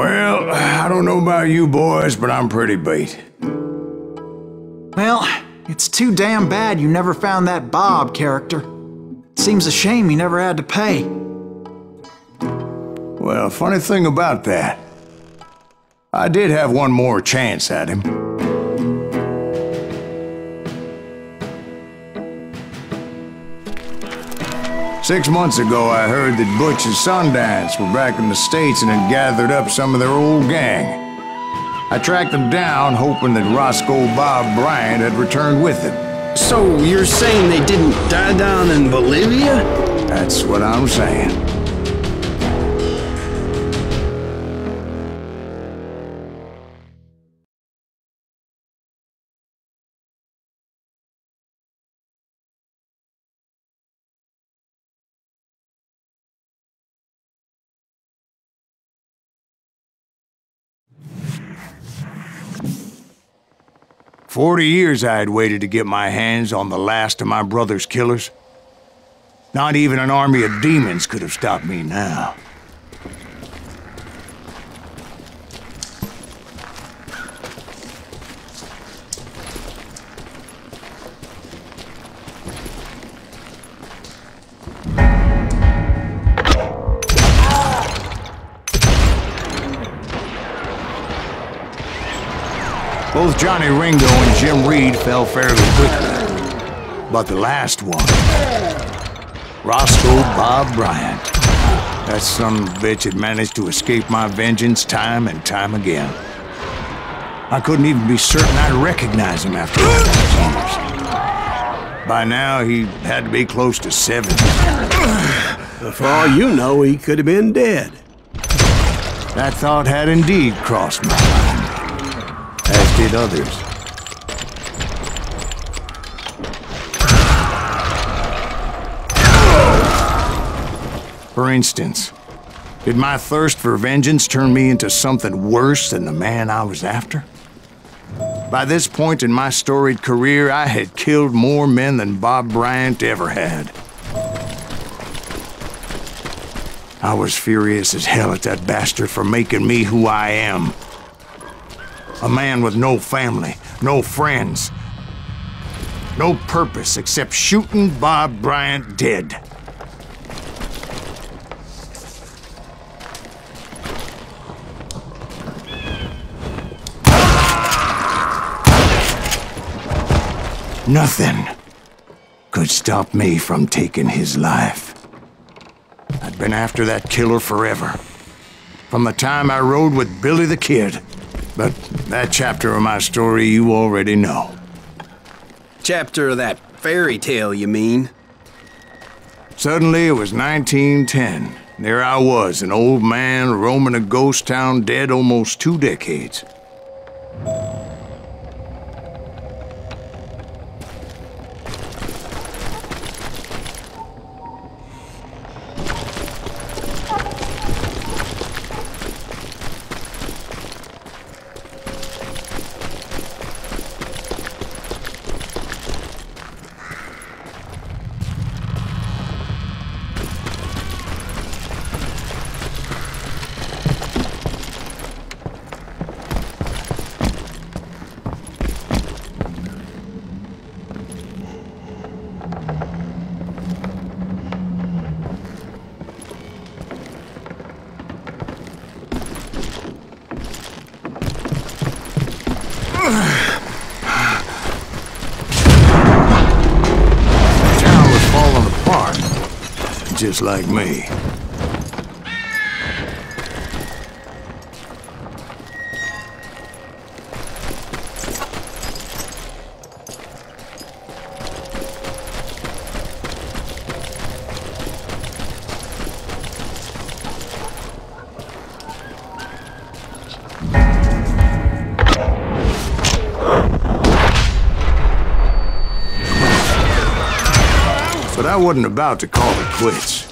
Well, I don't know about you boys, but I'm pretty beat. Well, it's too damn bad you never found that Bob character. Seems a shame he never had to pay. Well, funny thing about that, I did have one more chance at him. Six months ago, I heard that Butch and Sundance were back in the States and had gathered up some of their old gang. I tracked them down, hoping that Roscoe Bob Bryant had returned with them. So you're saying they didn't die down in Bolivia? That's what I'm saying. "40 years I had waited to get my hands on the last of my brother's killers. Not even an army of demons could have stopped me now. Both Johnny Ringo and Jim Reed fell fairly quickly. But the last one, Roscoe Bob Bryant, that son of a bitch had managed to escape my vengeance time and time again. I couldn't even be certain I'd recognize him after all those years. By now, he had to be close to 70. For all you know, he could have been dead. That thought had indeed crossed my mind. As did others. For instance, did my thirst for vengeance turn me into something worse than the man I was after? By this point in my storied career, I had killed more men than Bob Bryant ever had. I was furious as hell at that bastard for making me who I am. A man with no family, no friends, no purpose except shooting Bob Bryant dead. Nothing could stop me from taking his life. I'd been after that killer forever, from the time I rode with Billy the Kid. But that chapter of my story you already know. Chapter of that fairy tale, you mean? Suddenly it was 1910. There I was, an old man roaming a ghost town dead almost 2 decades. Just like me. But I wasn't about to call it quits.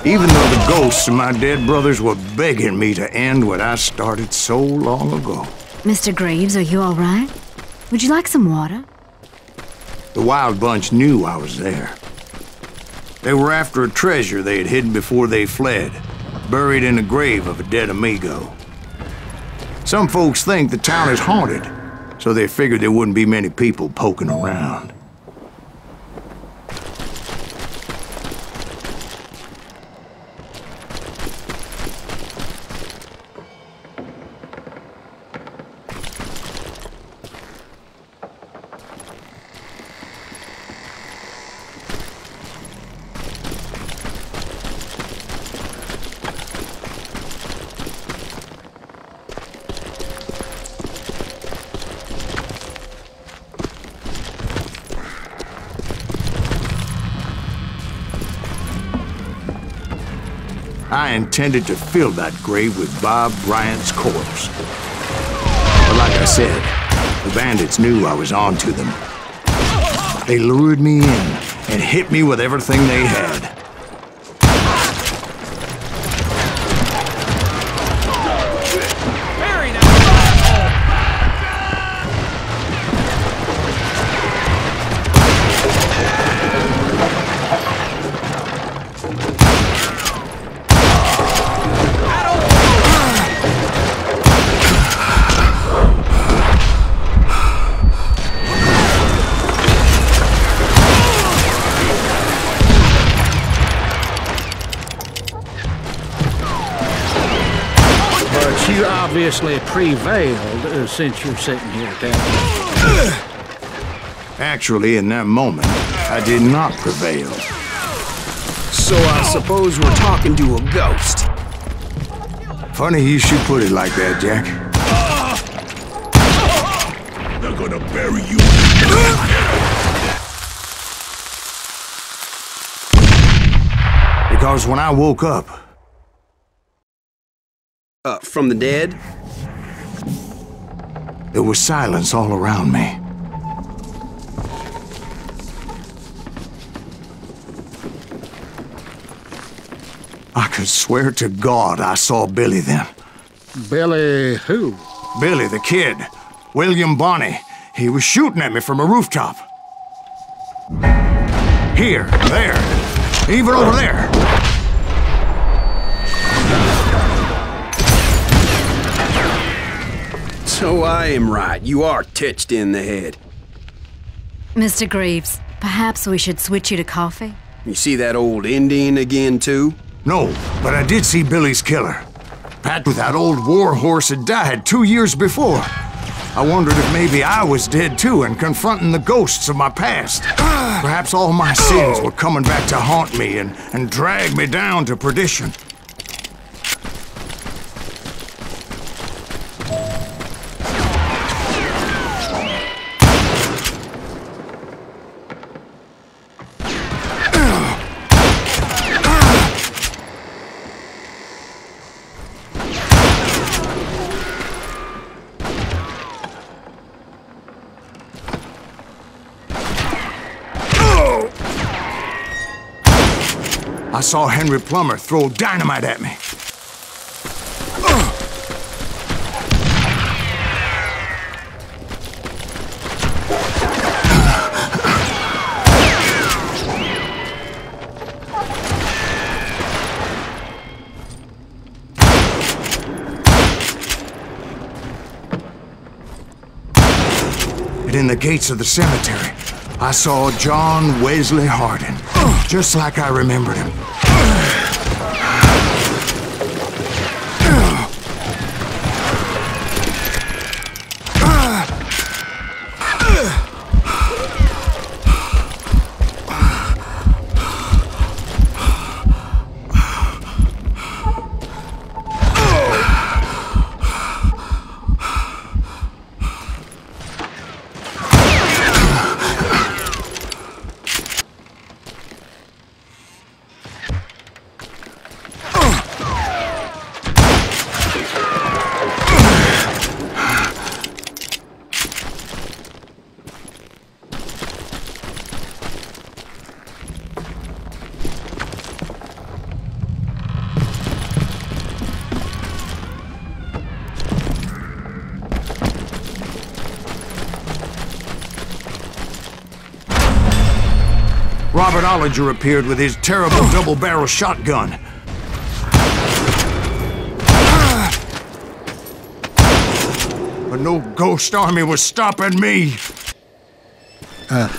Even though the ghosts of my dead brothers were begging me to end what I started so long ago. Mr. Graves, are you all right? Would you like some water? The Wild Bunch knew I was there. They were after a treasure they had hidden before they fled, buried in the grave of a dead amigo. Some folks think the town is haunted, so they figured there wouldn't be many people poking around. I intended to fill that grave with Bob Bryant's corpse. But like I said, the bandits knew I was on to them. They lured me in and hit me with everything they had. You obviously prevailed since you're sitting here, Captain. Actually, in that moment, I did not prevail. So I suppose we're talking to a ghost. Funny you should put it like that, Jack. They're gonna bury you. Because when I woke up, From the dead? there was silence all around me. I could swear to God I saw Billy then. Billy who? Billy, the kid. William Bonney. He was shooting at me from a rooftop. Here, there, even over there. So I am right. You are touched in the head. Mr. Graves, perhaps we should switch you to coffee? You see that old Indian again, too? No, but I did see Billy's killer. Pat with that old war horse had died 2 years before. I wondered if maybe I was dead too and confronting the ghosts of my past. Perhaps all my sins were coming back to haunt me and drag me down to perdition. I saw Henry Plummer throw dynamite at me. And in the gates of the cemetery, I saw John Wesley Hardin, just like I remembered him. Robert Ollinger appeared with his terrible double-barrel shotgun. But no ghost army was stopping me.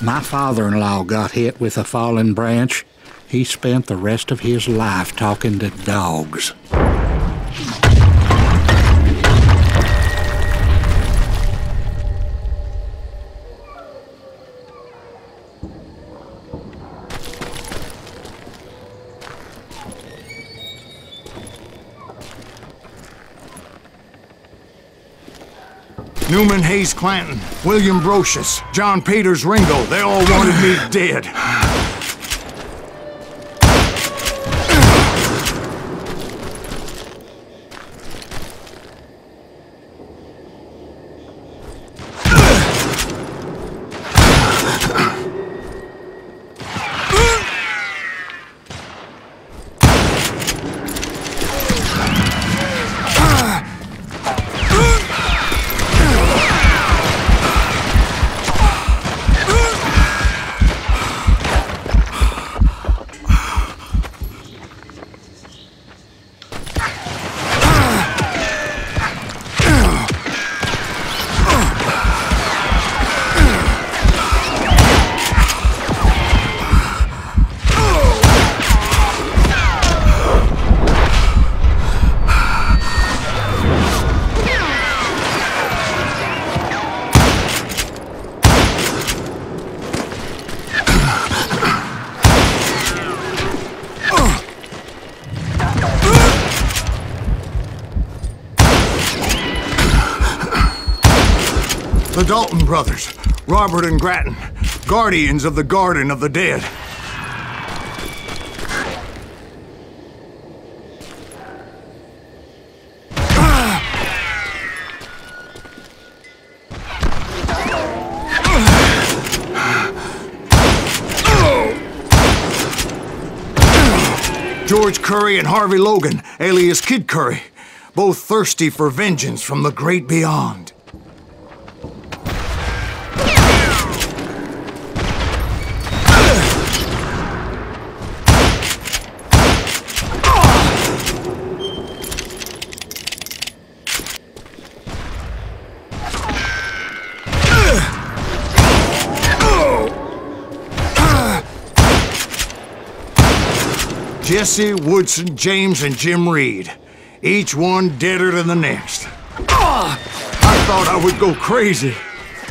My father-in-law got hit with a fallen branch. He spent the rest of his life talking to dogs. Newman Hayes Clanton, William Brocious, John Peters Ringo, they all wanted me dead. The Dalton brothers, Robert and Grattan, guardians of the Garden of the Dead. George Curry and Harvey Logan, alias Kid Curry, both thirsty for vengeance from the great beyond. Jesse, Woodson, James, and Jim Reed. Each one deader than the next. I thought I would go crazy.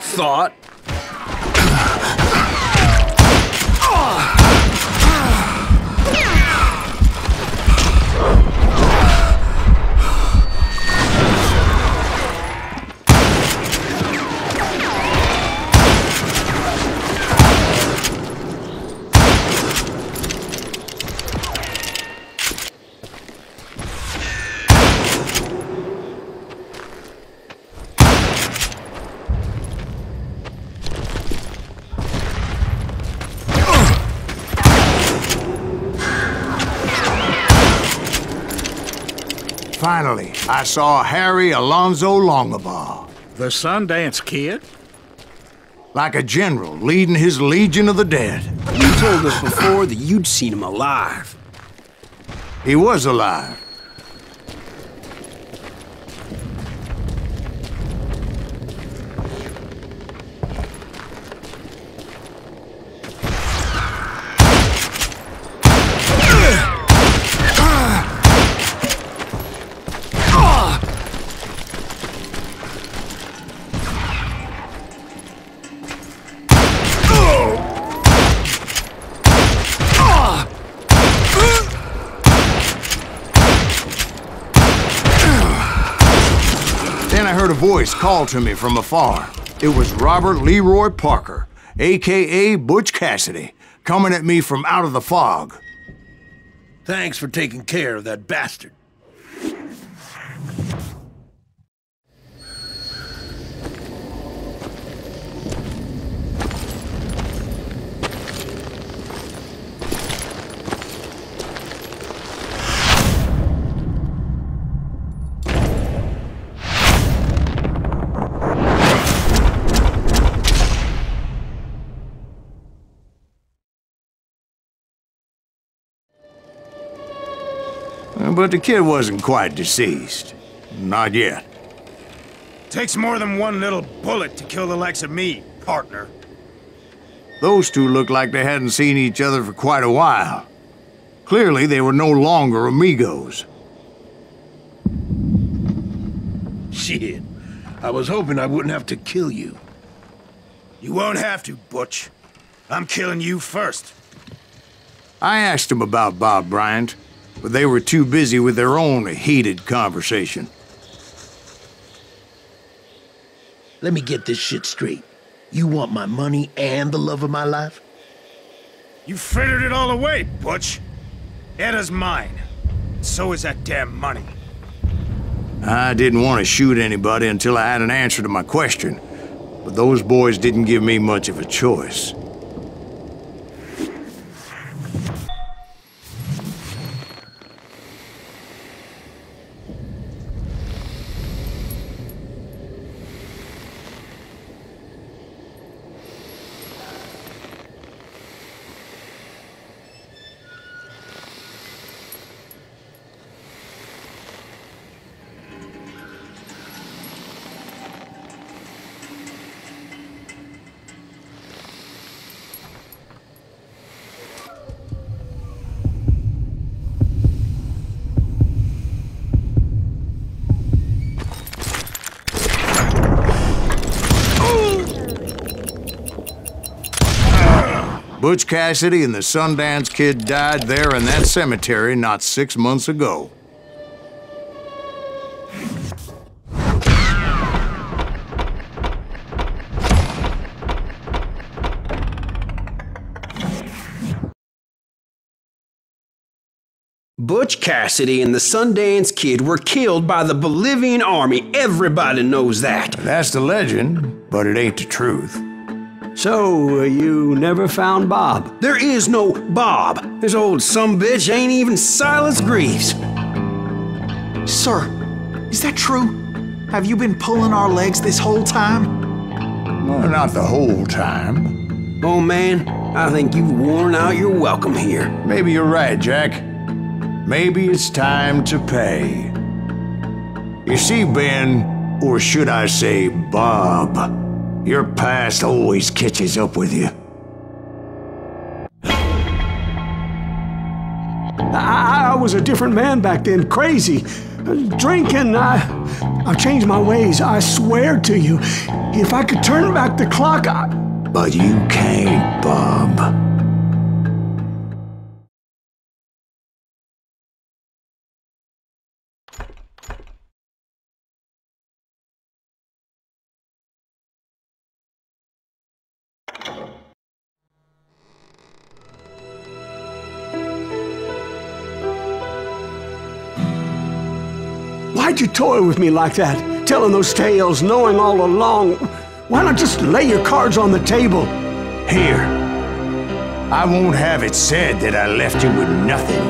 Thought? Finally, I saw Harry Alonzo Longabaugh. The Sundance Kid? Like a general leading his legion of the dead. You told us before that you'd seen him alive. He was alive. Then I heard a voice call to me from afar. It was Robert Leroy Parker, a.k.a. Butch Cassidy, coming at me from out of the fog. Thanks for taking care of that bastard. But the kid wasn't quite deceased. Not yet. Takes more than one little bullet to kill the likes of me, partner. Those two looked like they hadn't seen each other for quite a while. Clearly, they were no longer amigos. Shit. I was hoping I wouldn't have to kill you. You won't have to, Butch. I'm killing you first. I asked them about Bob Bryant, but they were too busy with their own heated conversation. Let me get this shit straight. You want my money and the love of my life? You frittered it all away, Butch. Eda's mine. So is that damn money. I didn't want to shoot anybody until I had an answer to my question, but those boys didn't give me much of a choice. Butch Cassidy and the Sundance Kid died there in that cemetery not 6 months ago. Butch Cassidy and the Sundance Kid were killed by the Bolivian army. Everybody knows that. That's the legend, but it ain't the truth. So, you never found Bob? There is no Bob. This old sumbitch ain't even Silas Greaves. Sir, is that true? Have you been pulling our legs this whole time? Well, not the whole time. Oh man, I think you've worn out your welcome here. Maybe you're right, Jack. Maybe it's time to pay. You see, Ben, or should I say Bob, your past always catches up with you. I was a different man back then, crazy. Drinking, I've changed my ways, I swear to you. If I could turn back the clock, But you can't, Bob. Why'd you toy with me like that? Telling those tales, knowing all along. Why not just lay your cards on the table? Here. I won't have it said that I left you with nothing.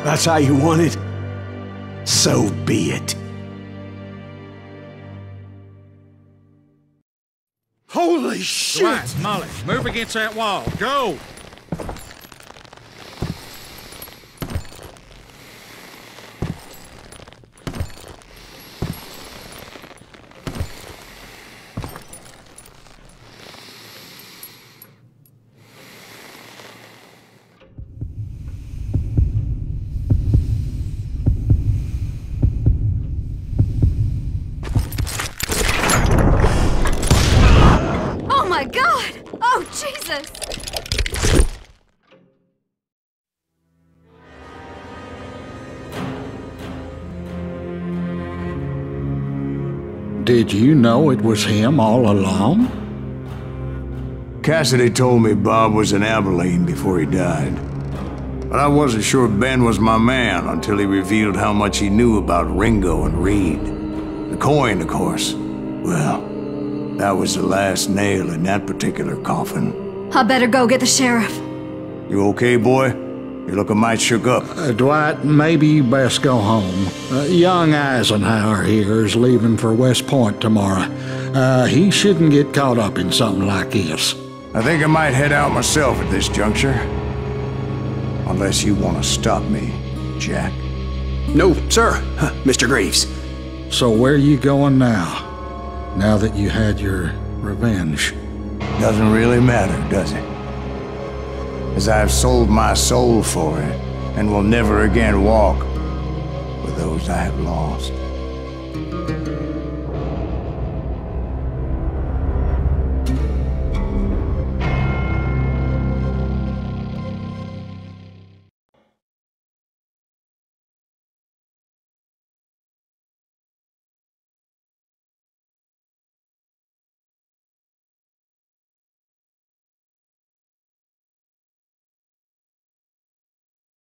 That's how you want it? So be it. Holy shit! Dwight, Molly, move against that wall. Go! Oh my God! Oh, Jesus! Did you know it was him all along? Cassidy told me Bob was in Abilene before he died. But I wasn't sure Ben was my man until he revealed how much he knew about Ringo and Reed. The coin, of course. Well, that was the last nail in that particular coffin. I better go get the sheriff. You okay, boy? You're looking mighty shook up. Dwight, maybe you best go home. Young Eisenhower here is leaving for West Point tomorrow. He shouldn't get caught up in something like this. I think I might head out myself at this juncture. Unless you want to stop me, Jack. No, sir, Mr. Greaves. So where you going now? Now that you had your revenge? Doesn't really matter, does it? As I've sold my soul for it, and will never again walk with those I have lost.